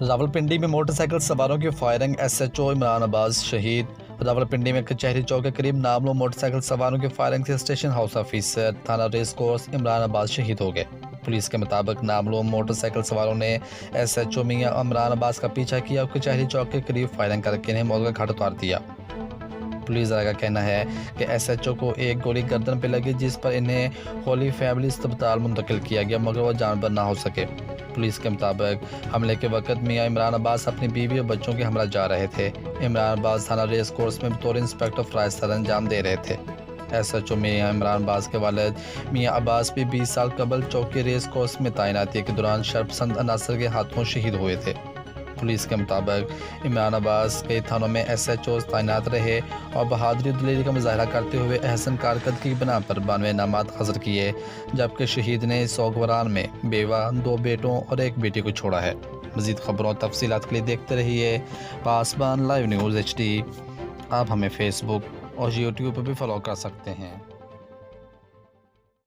रावलपिंडी में मोटरसाइकिल सवारों की फायरिंग, एसएचओ इमरान अब्बास शहीद। रावलपिंडी में कचहरी चौक के करीब नामलूम मोटरसाइकिल सवारों की फायरिंग से स्टेशन हाउस ऑफिसर थाना रेस कोर्स इमरान अब्बास शहीद हो गए। पुलिस के मुताबिक नामलूम मोटरसाइकिल सवारों ने एसएचओ मियां इमरान अब्बास का पीछा किया और कचहरी चौक के करीब फायरिंग करके इन्हें मौत का घाट उतार दिया। पुलिस का कहना है कि एसएचओ को एक गोली गर्दन पर लगी, जिस पर इन्हें होली फैमिली अस्पताल मुंतकिल किया गया, मगर वह जानबर ना हो सके। पुलिस के मुताबिक हमले के वक्त मियां इमरान अब्बास अपनी बीवी और बच्चों के हमरा जा रहे थे। इमरान अब्बास थाना रेस कोर्स में बतौर इंस्पेक्टर फराइज अंजाम दे रहे थे। एसएचओ मियां इमरान अब्बास के वालिद मियां अब्बास भी 20 साल कबल चौकी रेस कोर्स में तैनाती के दौरान शर्पसंद अनासर के हाथों शहीद हुए थे। पुलिस के मुताबिक इमरान अब्बास कई थानों में एसएचओ तैनात रहे और बहादुरी दिलेरी का मुजाहरा करते हुए अहसन कारकर्दगी की बिना पर 92 इनामात हासिल किए, जबकि शहीद ने सोगवारान में बेवा, 2 बेटों और 1 बेटी को छोड़ा है। मज़ीद खबरों और तफसीलात के लिए देखते रहिए पासबान लाइव न्यूज़ HD। आप हमें फेसबुक और यूट्यूब पर भी फॉलो कर सकते हैं।